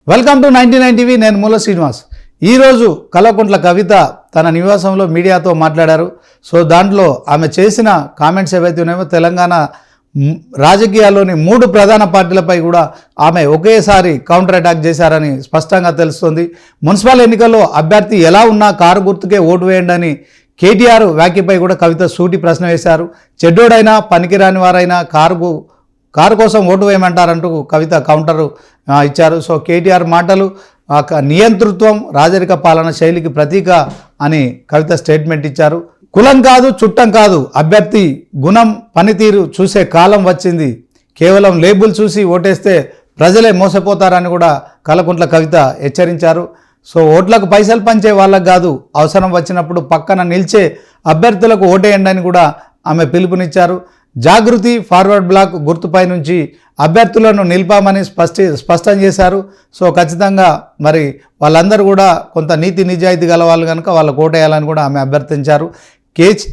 Welcome to 99 TV. నేను మూల శ్రీనివాస్. ఈరోజు కల్వకుంట్ల కవిత తన నివాసంలో మీడియాతో మాట్లాడారు. సో దాంట్లో ఆమె చేసిన కామెంట్స్ ఏవైతే ఉన్నాయో తెలంగాణ రాజకీయాల్లోని 3 ప్రధాన పార్టీలపై కూడా ఆమె ఒకేసారి కౌంటర్ అటాక్ చేశారని స్పష్టంగా తెలుస్తుంది. మున్సిపల్ ఎన్నికల్లో అభ్యర్థి ఎలా ఉన్నా కారు గుర్తుకే ఓటు వేయండి అని కేటీఆర్ వ్యాఖ్యపై కూడా కవిత సూటి ప్రశ్న వేశారు. చెడ్డోడైనా పనికిరాని వారైనా కారు కోసం ఓటు వేయమంటారంటూ కవిత కౌంటర్ ఇచ్చారు. సో కేటీఆర్ మాటలు నియంతృత్వం రాజరిక పాలన శైలికి ప్రతీక అని కవిత స్టేట్మెంట్ ఇచ్చారు. కులం కాదు చుట్టం కాదు, అభ్యర్థి గుణం పనితీరు చూసే కాలం వచ్చింది. కేవలం లేబుల్ చూసి ఓటేస్తే ప్రజలే మోసపోతారని కూడా కల్వకుంట్ల కవిత హెచ్చరించారు. సో ఓట్లకు పైసలు పంచే వాళ్ళకు కాదు, అవసరం వచ్చినప్పుడు పక్కన నిలిచే అభ్యర్థులకు ఓటేయండి అని కూడా ఆమె పిలుపునిచ్చారు. జాగృతి ఫార్వర్డ్ బ్లాక్ గుర్తుపై నుంచి అభ్యర్థులను నిలిపామని స్పష్టం చేశారు. సో ఖచ్చితంగా మరి వాళ్ళందరూ కూడా కొంత నీతి నిజాయితీ గల వాళ్ళు కనుక వాళ్ళకు ఓటేయాలని కూడా ఆమె అభ్యర్థించారు.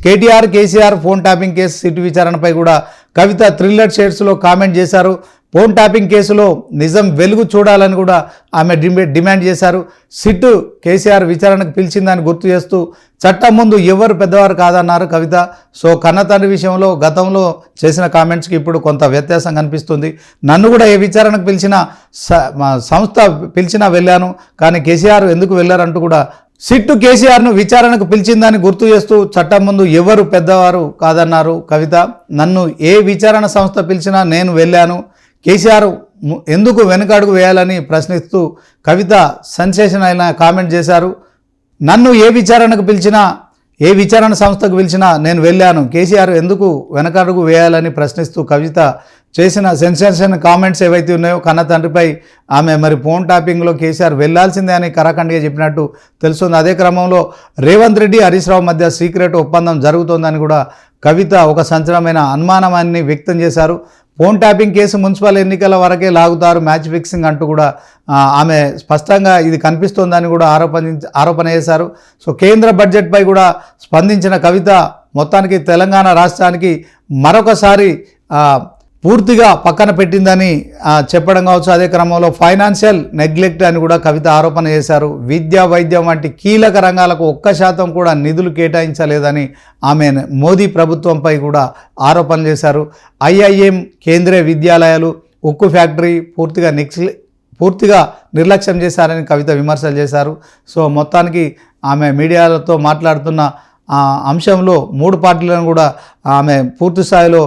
KTR KCR phone tapping case SIT విచారణపై కూడా కవిత థ్రిల్లర్ షేడ్స్లో కామెంట్ చేశారు. ఫోన్ ట్యాపింగ్ కేసులో నిజం వెలుగు చూడాలని కూడా ఆమె డిమాండ్ చేశారు. సిట్ కేసీఆర్ విచారణకు పిలిచిందని గుర్తు చేస్తూ చట్టం ముందు ఎవరు పెద్దవారు కాదన్నారు కవిత. సో కన్నతండ్రి విషయంలో గతంలో చేసిన కామెంట్స్కి ఇప్పుడు కొంత వ్యత్యాసం కనిపిస్తుంది. నన్ను కూడా ఏ విచారణకు పిలిచినా సంస్థ పిలిచినా వెళ్ళాను, కానీ కేసీఆర్ ఎందుకు వెళ్ళారంటూ కూడా సిట్టు కేసీఆర్ను విచారణకు పిలిచిందని గుర్తు చేస్తూ చట్టం ముందు ఎవరు పెద్దవారు కాదన్నారు కవిత. నన్ను ఏ విచారణ సంస్థ పిలిచినా నేను వెళ్ళాను, కేసీఆర్ ఎందుకు వెనుకడుగు వేయాలని ప్రశ్నిస్తూ కవిత సెన్సేషన్ అయిన కామెంట్ చేశారు. నన్ను ఏ విచారణకు పిలిచినా ఏ విచారణ సంస్థకు పిలిచినా నేను వెళ్ళాను, కేసీఆర్ ఎందుకు వెనకడుగు వేయాలని ప్రశ్నిస్తూ కవిత చేసిన సెన్సేషన్ కామెంట్స్ ఏవైతే ఉన్నాయో కన్న తండ్రిపై ఆమె మరి ఫోన్ ట్యాపింగ్లో కేసీఆర్ వెళ్లాల్సిందే అని కరాఖండిగా చెప్పినట్టు తెలుస్తుంది. అదే క్రమంలో రేవంత్ రెడ్డి హరీష్ రావు మధ్య సీక్రెట్ ఒప్పందం జరుగుతోందని కూడా కవిత ఒక సంచలనమైన అనుమానాన్ని వ్యక్తం చేశారు. ఫోన్ ట్యాపింగ్ కేసు మున్సిపల్ ఎన్నికల వరకే లాగుతారు, మ్యాచ్ ఫిక్సింగ్ అంటూ కూడా ఆమె స్పష్టంగా ఇది కనిపిస్తోందని కూడా ఆరోపణ చేశారు. సో కేంద్ర బడ్జెట్పై కూడా స్పందించిన కవిత మొత్తానికి తెలంగాణ రాష్ట్రానికి మరొకసారి పూర్తిగా పక్కన పెట్టిందని చెప్పడం కావచ్చు. అదే క్రమంలో ఫైనాన్షియల్ నెగ్లెక్ట్ అని కూడా కవిత ఆరోపణ చేశారు. విద్య వైద్యం వంటి కీలక రంగాలకు 1% కూడా నిధులు కేటాయించలేదని ఆమె మోదీ ప్రభుత్వంపై కూడా ఆరోపణ చేశారు. IIM కేంద్రీయ విద్యాలయాలు, ఉక్కు ఫ్యాక్టరీ పూర్తిగా నిర్లక్ష్యం చేశారని కవిత విమర్శలు చేశారు. సో మొత్తానికి ఆమె మీడియాలతో మాట్లాడుతున్న అంశంలో 3 పార్టీలను కూడా ఆమె పూర్తి స్థాయిలో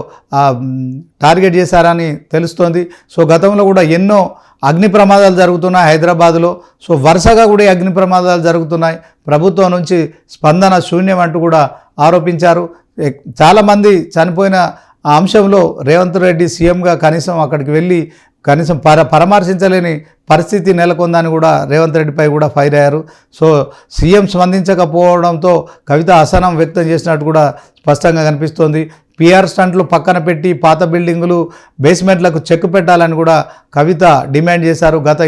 టార్గెట్ చేశారని తెలుస్తోంది. సో గతంలో కూడా ఎన్నో అగ్ని ప్రమాదాలు జరుగుతున్నాయి హైదరాబాదులో. సో వరుసగా కూడా అగ్ని ప్రమాదాలు జరుగుతున్నాయి, ప్రభుత్వం నుంచి స్పందన శూన్యం అంటూ కూడా ఆరోపించారు. చాలామంది చనిపోయిన అంశంలో రేవంత్ రెడ్డి సీఎంగా కనీసం అక్కడికి వెళ్ళి కనీసం పరామర్శించలేని పరిస్థితి నెలకొందని కూడా రేవంత్ రెడ్డిపై కూడా ఫైర్ అయ్యారు. సో సీఎం స్పందించకపోవడంతో కవిత అసహనం వ్యక్తం చేసినట్టు కూడా స్పష్టంగా కనిపిస్తోంది. PR స్టంట్లు పక్కన పెట్టి పాత బిల్డింగులు బేస్మెంట్లకు చెక్ పెట్టాలని కూడా కవిత డిమాండ్ చేశారు. గత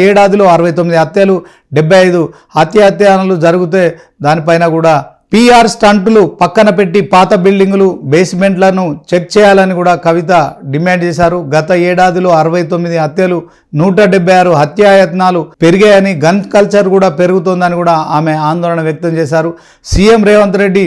ఏడాదిలో 69 హత్యలు, 75 హత్యలు జరిగితే దానిపైన కూడా PR స్టంట్లు పక్కన పెట్టి పాత బిల్డింగులు బేస్మెంట్లను చెక్ చేయాలని కూడా కవిత డిమాండ్ చేశారు. గత ఏడాదిలో 69 హత్యలు, 176 హత్యాయత్నాలు పెరిగాయని, గన్ కల్చర్ కూడా పెరుగుతోందని కూడా ఆమె ఆందోళన వ్యక్తం చేశారు. CM Revanth Reddy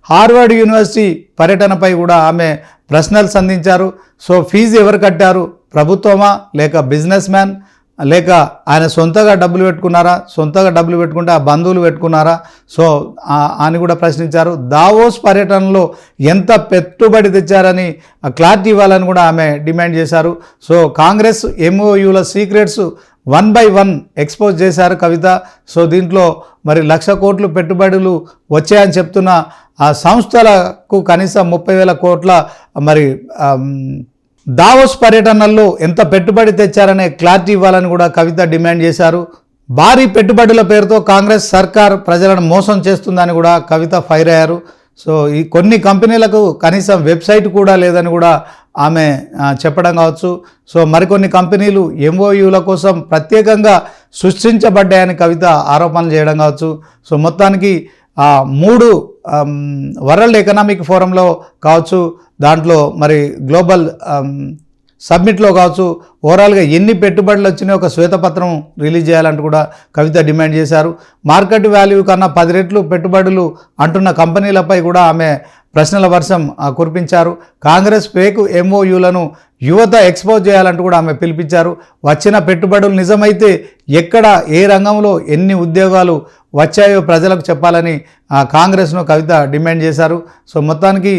Harvard university పర్యటనపై కూడా ఆమె ప్రశ్నలు సంధించారు. సో ఫీజు ఎవరు కట్టారు, ప్రభుత్వమా లేక బిజినెస్ మ్యాన్, లేక ఆయన సొంతగా డబ్బులు పెట్టుకున్నారా, సొంతగా డబ్బులు పెట్టుకుంటే ఆ బంధువులు పెట్టుకున్నారా, సో అని కూడా ప్రశ్నించారు. దావోస్ పర్యటనలో ఎంత పెట్టుబడి తెచ్చారని క్లారిటీ ఇవ్వాలని కూడా ఆమె డిమాండ్ చేశారు. సో కాంగ్రెస్ MOUల సీక్రెట్స్ 1 by 1 ఎక్స్పోజ్ చేశారు కవిత. సో దీంట్లో మరి 1,00,000 కోట్లు పెట్టుబడులు వచ్చాయని చెప్తున్న ఆ సంస్థలకు కనీసం 30,000 కోట్ల మరి దావోస్ పర్యటనల్లో ఎంత పెట్టుబడి తెచ్చారనే క్లారిటీ ఇవ్వాలని కూడా కవిత డిమాండ్ చేశారు. భారీ పెట్టుబడుల పేరుతో కాంగ్రెస్ సర్కార్ ప్రజలను మోసం చేస్తుందని కూడా కవిత ఫైర్ అయ్యారు. సో ఈ కొన్ని కంపెనీలకు కనీసం వెబ్సైట్ కూడా లేదని కూడా ఆమె చెప్పడం కావచ్చు. సో మరికొన్ని కంపెనీలు MOUల కోసం ప్రత్యేకంగా సృష్టించబడ్డాయని కవిత ఆరోపణలు చేయడం కావచ్చు. సో మొత్తానికి 3 వరల్డ్ ఎకనామిక్ ఫోరంలో కావచ్చు, దాంట్లో మరి గ్లోబల్ సబ్మిట్లో కావచ్చు ఓవరాల్గా ఎన్ని పెట్టుబడులు వచ్చినాయో ఒక శ్వేతపత్రం రిలీజ్ చేయాలంటూ కూడా కవిత డిమాండ్ చేశారు. మార్కెట్ వాల్యూ కన్నా 10 రెట్లు పెట్టుబడులు అంటున్న కంపెనీలపై కూడా ఆమె ప్రశ్నల వర్షం కురిపించారు. కాంగ్రెస్ ఫేక్ ఎంఓయూలను యువత ఎక్స్పోజ్ చేయాలంటూ కూడా ఆమె పిలిపించారు. వచ్చిన పెట్టుబడులు నిజమైతే ఎక్కడ ఏ రంగంలో ఎన్ని ఉద్యోగాలు వచ్చాయో ప్రజలకు చెప్పాలని కాంగ్రెస్ను కవిత డిమాండ్ చేశారు. సో మొత్తానికి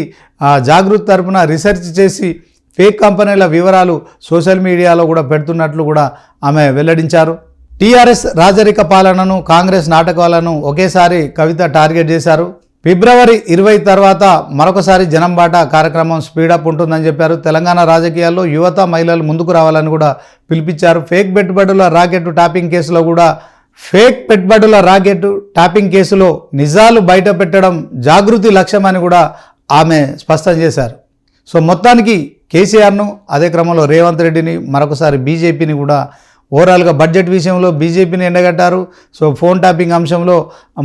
జాగృతి తరపున రీసెర్చ్ చేసి ఫేక్ కంపెనీల వివరాలు సోషల్ మీడియాలో కూడా పెడుతున్నట్లు కూడా ఆమె వెల్లడించారు. టీఆర్ఎస్ రాజరిక పాలనను కాంగ్రెస్ నాటకాలను ఒకేసారి కవిత టార్గెట్ చేశారు. ఫిబ్రవరి 20 తర్వాత మరొకసారి జనం బాట కార్యక్రమం స్పీడప్ ఉంటుందని చెప్పారు. తెలంగాణ రాజకీయాల్లో యువత మహిళలు ముందుకు రావాలని కూడా పిలిపించారు. ఫేక్ పెట్టుబడుల రాకెట్ కేసులో నిజాలు బయట పెట్టడం జాగృతి లక్ష్యమని కూడా ఆమె స్పష్టం చేశారు. సో మొత్తానికి కేసీఆర్ను అదే క్రమంలో రేవంత్ రెడ్డిని మరొకసారి బీజేపీని కూడా ఓవరాల్గా బడ్జెట్ విషయంలో బీజేపీని ఎండగట్టారు. సో ఫోన్ ట్యాపింగ్ అంశంలో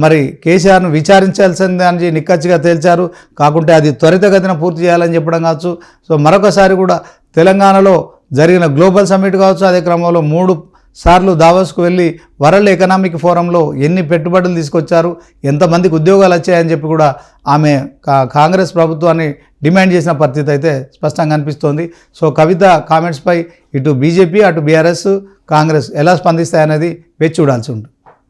మరి కేసీఆర్ను విచారించాల్సిందని నిక్కచ్చిగా తేల్చారు. కాకుంటే అది త్వరితగతిన పూర్తి చేయాలని చెప్పడం కావచ్చు. సో మరొకసారి కూడా తెలంగాణలో జరిగిన గ్లోబల్ సమ్మిట్ కావచ్చు, అదే క్రమంలో 3 సార్లు దావోస్కు వెళ్ళి వరల్డ్ ఎకనామిక్ ఫోరంలో ఎన్ని పెట్టుబడులు తీసుకొచ్చారు, ఎంతమందికి ఉద్యోగాలు వచ్చాయని చెప్పి కూడా ఆమె కాంగ్రెస్ ప్రభుత్వాన్ని డిమాండ్ చేసిన పరిస్థితి అయితే స్పష్టంగా అనిపిస్తోంది. సో కవిత కామెంట్స్పై ఇటు బీజేపీ అటు బీఆర్ఎస్ కాంగ్రెస్ ఎలా స్పందిస్తాయనేది వేచి చూడాల్సి ఉంటుంది.